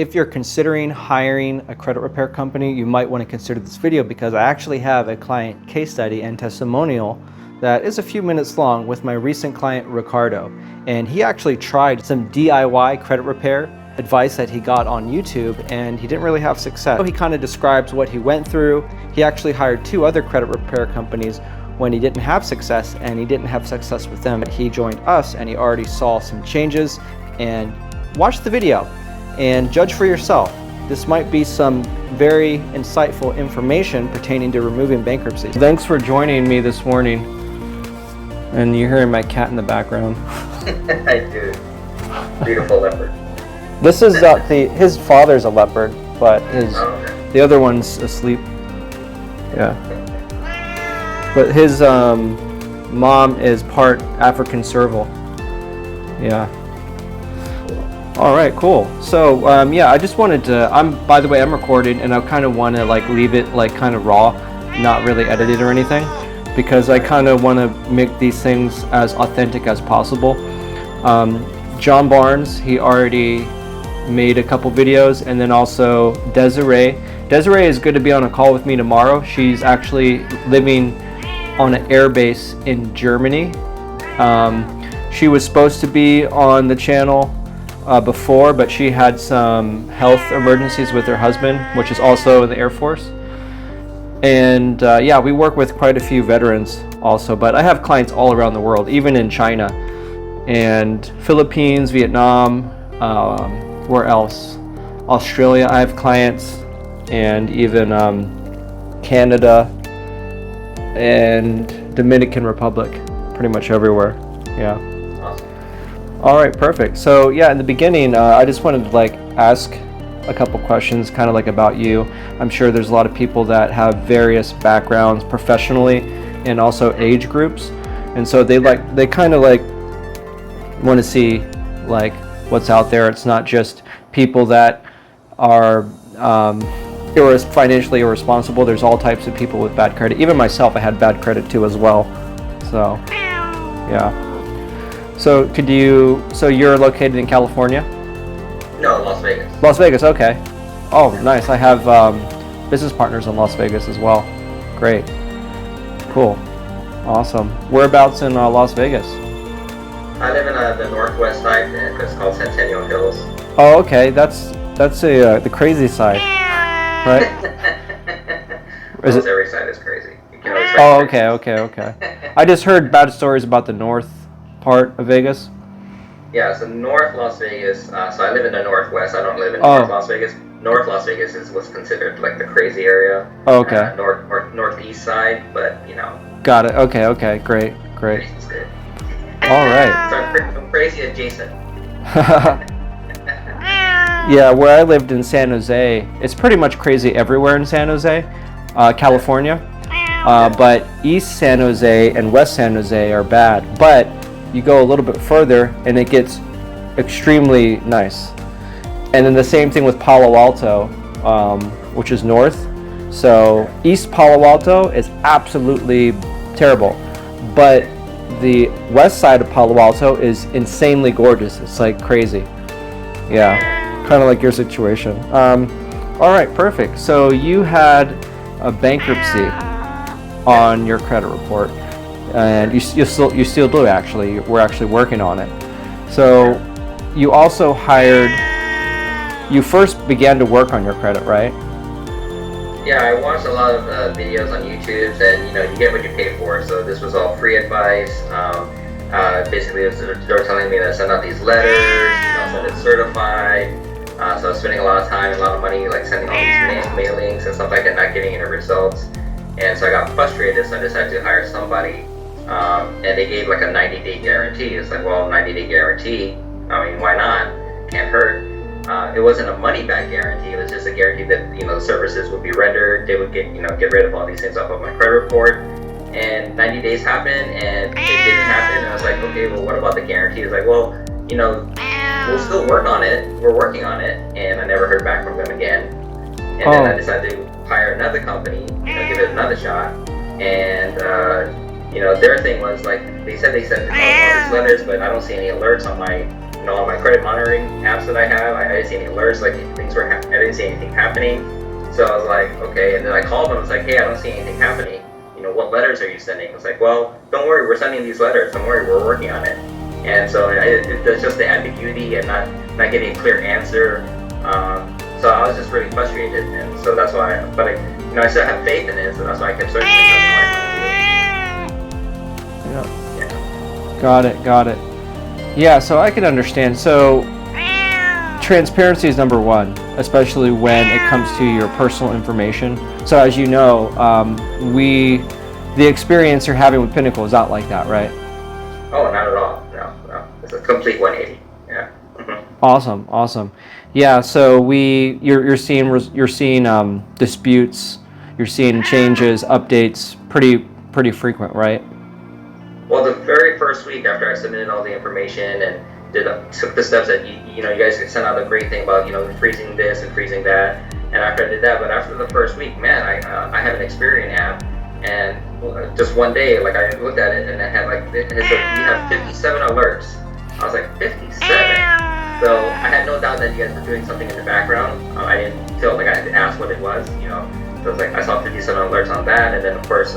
If you're considering hiring a credit repair company, you might want to consider this video because I actually have a client case study and testimonial that is a few minutes long with my recent client, Ricardo. And he actually tried some DIY credit repair advice that he got on YouTube and he didn't really have success. So he kind of describes what he went through. He actually hired 2 other credit repair companies when he didn't have success, and he didn't have success with them. He joined us and he already saw some changes. And watch the video and judge for yourself. This might be some very insightful information pertaining to removing bankruptcy. Thanks for joining me this morning. And you're hearing my cat in the background. I do. Beautiful leopard. This is his father's a leopard, but the other one's asleep. Yeah. But his mom is part African serval. Yeah. All right, cool. So yeah, I just wanted to. By the way, I'm recording, and I kind of want to like leave it like kind of raw, not really edited or anything, because I kind of want to make these things as authentic as possible. John Barnes, he already made a couple videos, and then also Desiree. Desiree is good to be on a call with me tomorrow. She's actually living on an air base in Germany. She was supposed to be on the channel before, but she had some health emergencies with her husband, which is also in the Air Force. And yeah, we work with quite a few veterans also, but I have clients all around the world, even in China and Philippines, Vietnam, where else? Australia, I have clients, and even Canada and Dominican Republic, pretty much everywhere. Yeah. All right, perfect. So yeah, in the beginning, I just wanted to like ask a couple questions kind of like about you. I'm sure there's a lot of people that have various backgrounds professionally and also age groups. And so they kind of like want to see like what's out there. It's not just people that are financially irresponsible. There's all types of people with bad credit. Even myself, I had bad credit too as well. So yeah. So so you're located in California? No, Las Vegas. Las Vegas, okay. Oh, nice. I have business partners in Las Vegas as well. Great. Cool. Awesome. Whereabouts in Las Vegas? I live in the northwest side. It's called Centennial Hills. Oh, okay. That's the crazy side, right? Almost every side is crazy. You can always okay. I just heard bad stories about the north part of Vegas. Yeah, so North Las Vegas. So I live in the northwest. I don't live in North Las Vegas. North Las Vegas is what's considered like the crazy area. Oh, okay. Northeast side, but you know. Got it. Okay. Great. All right. So I'm crazy adjacent. Yeah, where I lived in San Jose, it's pretty much crazy everywhere in San Jose, California. But East San Jose and West San Jose are bad. But you go a little bit further and it gets extremely nice. And then the same thing with Palo Alto, which is north. So East Palo Alto is absolutely terrible. But the west side of Palo Alto is insanely gorgeous. It's like crazy. Yeah, kind of like your situation. All right, perfect. So you had a bankruptcy on your credit report. And you still do actually. We're actually working on it. So you also you first began to work on your credit, right? Yeah, I watched a lot of videos on YouTube, and you get what you pay for. So this was all free advice. Basically, they were telling me to send out these letters, send it certified. So I was spending a lot of time, a lot of money, like sending all these mailings and stuff like that, not getting any results. And so I got frustrated, so I decided to hire somebody. And they gave like a 90-day guarantee. It's like, well, 90-day guarantee. I mean, why not? Can't hurt. It wasn't a money-back guarantee. It was just a guarantee that the services would be rendered. They would get rid of all these things off of my credit report. And 90 days happened, and it didn't happen. And I was like, okay, well, what about the guarantee? It's like, well, we'll still work on it. We're working on it, and I never heard back from them again. And then I decided to hire another company, give it another shot. And their thing was like, they said they sent all these letters, but I don't see any alerts on my all my credit monitoring apps that I have. I didn't see any alerts, like I didn't see anything happening. So I was like, okay, and then I called them. I was like, hey, I don't see anything happening. What letters are you sending? I was like, well, don't worry, we're sending these letters. Don't worry, we're working on it. And so it's just the ambiguity and not getting a clear answer. So I was just really frustrated, and so that's why. But I still have faith in it, so that's why I kept searching. Yeah. Got it. Yeah, so I can understand. So transparency is number one, especially when it comes to your personal information. So as you know, the experience you're having with Pinnacle is not like that, right? Oh, not at all. No. It's a complete 180. Yeah. Awesome. Yeah. So you're seeing disputes, you're seeing changes, updates, pretty frequent, right? Well, the very first week after I submitted all the information and took the steps that you guys sent out a great thing about freezing this and freezing that, and after I did that, but after the first week, man, I have an Experian app, and just one day, like I looked at it and it had you have 57 alerts. I was like, 57. So I had no doubt that you guys were doing something in the background. I didn't feel like I had to ask what it was, So it was like I saw 57 alerts on that, and then of course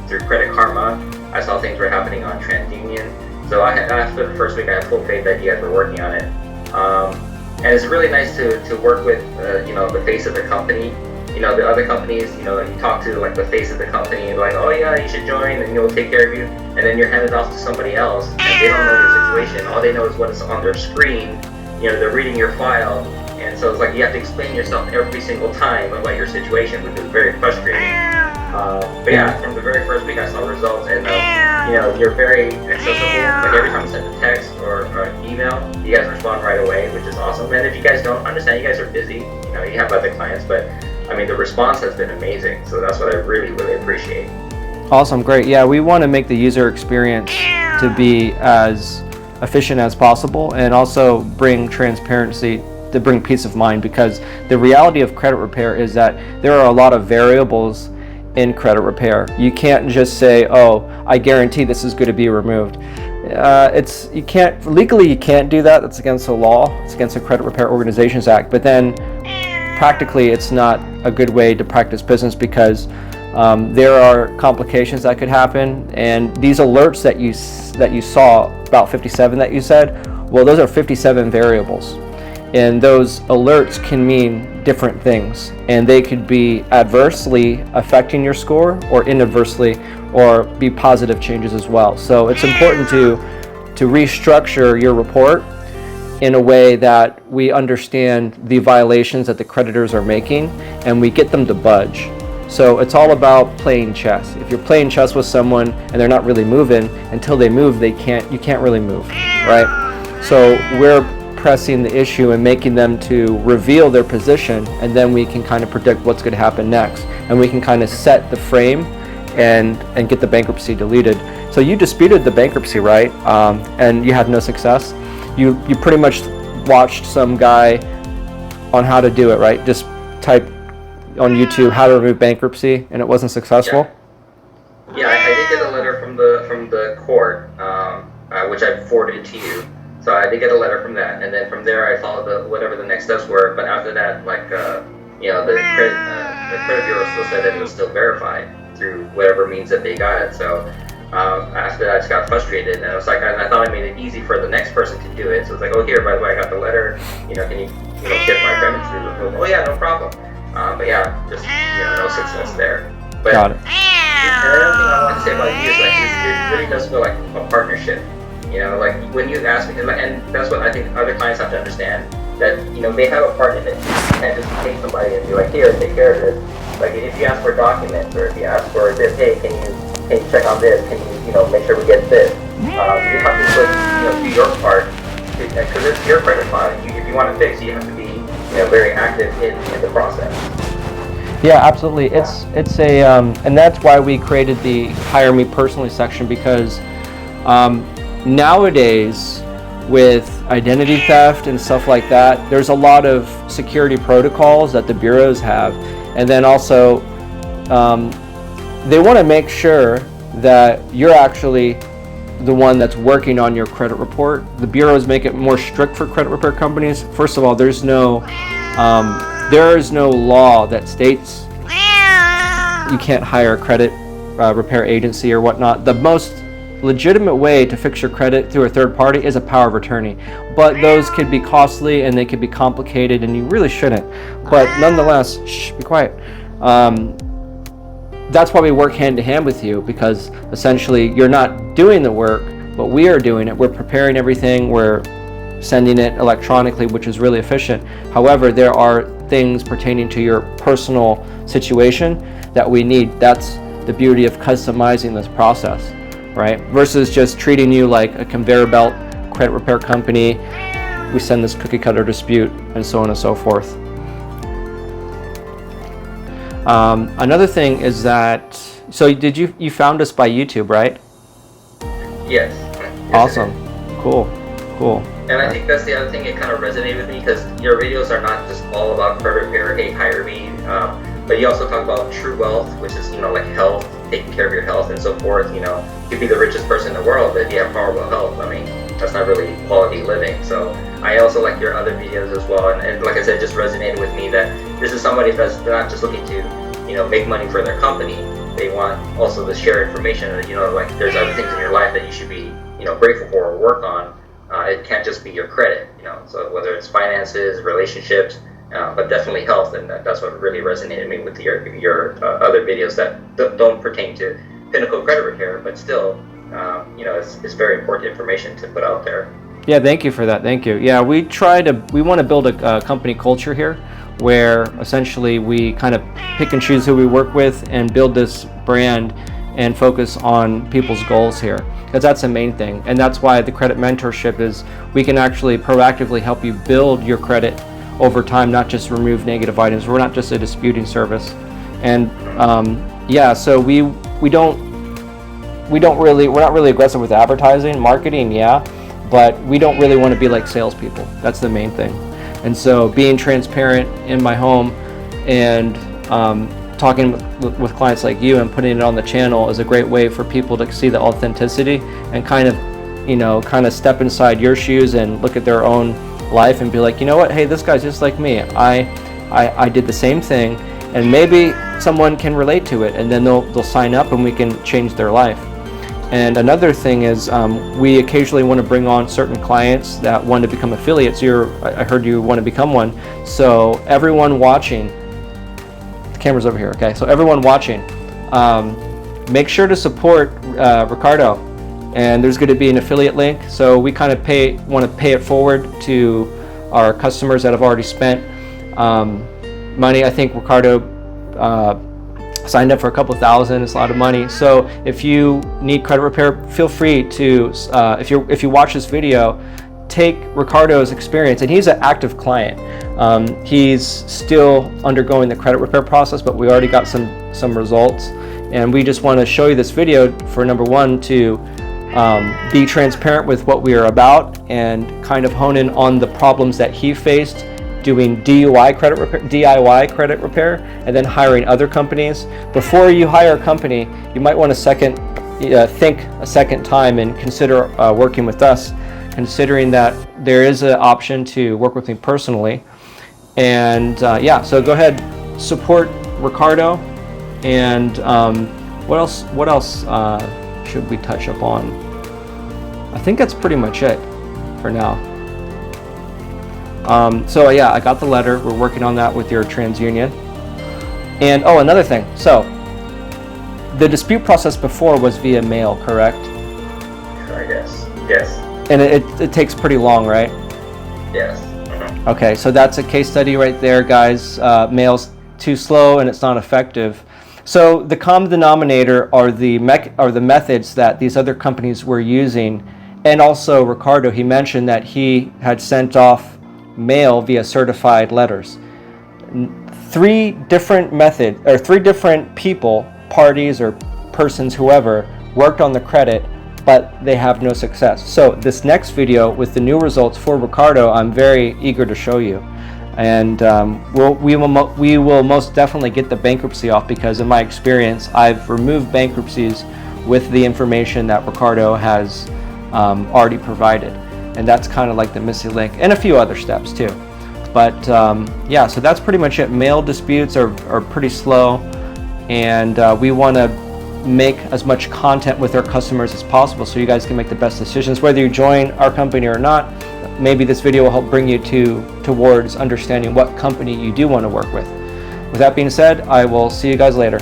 through Credit Karma, I saw things were happening on TransUnion. So after the first week, I had full faith that you guys were working on it. And it's really nice to work with the face of the company. The other companies, you talk to like the face of the company and like, oh yeah, you should join, and we'll take care of you. And then you're handed off to somebody else, and they don't know your situation. All they know is what is on their screen. They're reading your file, and so it's like you have to explain yourself every single time about your situation, which is very frustrating. But yeah, from the very first week, I saw results, and you're very accessible. Like every time I send a text or email, you guys respond right away, which is awesome. And if you guys don't understand, you guys are busy. You have other clients, but the response has been amazing. So that's what I really, really appreciate. Awesome, great. Yeah, we want to make the user experience to be as efficient as possible, and also bring transparency, to bring peace of mind, because the reality of credit repair is that there are a lot of variables in credit repair. You can't just say, oh, I guarantee this is going to be removed. You can't do that. That's against the law. It's against the Credit Repair Organizations Act. But then practically it's not a good way to practice business, because there are complications that could happen, and these alerts that you saw, about 57 that you said, well, those are 57 variables, and those alerts can mean different things, and they could be adversely affecting your score or inadversely, or be positive changes as well. So it's important to restructure your report in a way that we understand the violations that the creditors are making, and we get them to budge. So it's all about playing chess. If you're playing chess with someone and they're not really moving, until they move, you can't really move, right? So we're pressing the issue and making them to reveal their position, and then we can kind of predict what's going to happen next, and we can kind of set the frame and get the bankruptcy deleted. So you disputed the bankruptcy, right? And you had no success. You pretty much watched some guy on how to do it, right? Just type on YouTube how to remove bankruptcy, and it wasn't successful. Yeah, I did get a letter from the court, which I forwarded to you. So I did get a letter from that, and then from there I followed whatever the next steps were. But after that, the credit bureau still said that it was still verified through whatever means that they got it. So after that, I just got frustrated, and I was like, I thought I made it easy for the next person to do it. So it's like, oh, here, by the way, I got the letter. Can you get my bankruptcy removed? Oh yeah, no problem. But yeah, just no success there. But got it. Another thing I want to say about you is it really does feel like a partnership. Like when you ask me, and that's what I think other clients have to understand, that they have a partner that you can't just take somebody and be like, here, take care of this. Like if you ask for documents, or if you ask for this, hey, can you check on this? Can you make sure we get this? You have to put do your part, because it's your credit file. If you want to fix, you have to be very active in the process. Yeah, absolutely. It's a and that's why we created the Hire Me Personally section, because nowadays with identity theft and stuff like that, there's a lot of security protocols that the bureaus have, and then also they want to make sure that you're actually the one that's working on your credit report. The bureaus make it more strict for credit repair companies. First of all, there is no law that states you can't hire a credit repair agency or whatnot. The most legitimate way to fix your credit through a third party is a power of attorney, but those could be costly and they could be complicated, and you really shouldn't. But nonetheless, shh, be quiet. That's why we work hand to hand with you, because essentially you're not doing the work, but we are doing it. We're preparing everything, we're sending it electronically, which is really efficient. However, there are things pertaining to your personal situation that we need. That's the beauty of customizing this process, right? Versus just treating you like a conveyor belt credit repair company. We send this cookie cutter dispute and so on and so forth. Another thing is that, so you found us by YouTube, right? Yes. Awesome. Cool. And I think that's the other thing, it kind of resonated with me, because your videos are not just all about credit repair, hey, hire me, but you also talk about true wealth, which is, like health, taking care of your health and so forth. You could be the richest person in the world, but if you have horrible health, I mean, that's not really quality living. So I also like your other videos as well, and like I said, it just resonated with me that this is somebody that's not just looking to, make money for their company. They want also to share information that, like there's other things in your life that you should be, grateful for or work on. It can't just be your credit, so whether it's finances, relationships, but definitely health, and that's what really resonated me with your other videos that don't pertain to Pinnacle Credit Repair, but still, it's very important information to put out there. Yeah, thank you for that. Thank you. Yeah, we want to build a company culture here, where essentially we kind of pick and choose who we work with and build this brand and focus on people's goals here, because that's the main thing. And that's why the credit mentorship is, we can actually proactively help you build your credit over time, not just remove negative items. We're not just a disputing service. And so we're not really aggressive with advertising, marketing, but we don't really want to be like salespeople. That's the main thing. And so being transparent in my home and talking with clients like you and putting it on the channel is a great way for people to see the authenticity and kind of step inside your shoes and look at their own life and be like, you know what, hey, this guy's just like me. I did the same thing, and maybe someone can relate to it, and then they'll sign up and we can change their life. And another thing is, we occasionally want to bring on certain clients that want to become affiliates. I heard you want to become one. So everyone watching, the camera's over here, okay? So everyone watching, make sure to support Ricardo. And there's going to be an affiliate link. So we kind of want to pay it forward to our customers that have already spent money. I think Ricardo signed up for a couple thousand. It's a lot of money. So if you need credit repair, feel free to, if you watch this video, take Ricardo's experience, and he's an active client. He's still undergoing the credit repair process, but we already got some results. And we just want to show you this video for, number one, to be transparent with what we are about and kind of hone in on the problems that he faced doing DIY credit repair, and then hiring other companies. Before you hire a company, you might want to think a second time and consider working with us, considering that there is an option to work with me personally. And so go ahead, support Ricardo. And what else should we touch up on? I think that's pretty much it for now. I got the letter. We're working on that with your TransUnion. And another thing. So the dispute process before was via mail, correct? Yes. And it takes pretty long, right? Yes. Okay, so that's a case study right there, guys. Mail's too slow and it's not effective. So the common denominator are the methods that these other companies were using. And also Ricardo, he mentioned that he had sent off mail via certified letters. Three different people, parties or persons, whoever, worked on the credit, but they have no success. So this next video with the new results for Ricardo, I'm very eager to show you. And we will most definitely get the bankruptcy off, because in my experience, I've removed bankruptcies with the information that Ricardo has already provided. And that's kind of like the missing link, and a few other steps too. But yeah, so that's pretty much it. Mail disputes are pretty slow, and we want to make as much content with our customers as possible so you guys can make the best decisions. Whether you join our company or not, maybe this video will help bring you towards understanding what company you do want to work with. With that being said, I will see you guys later.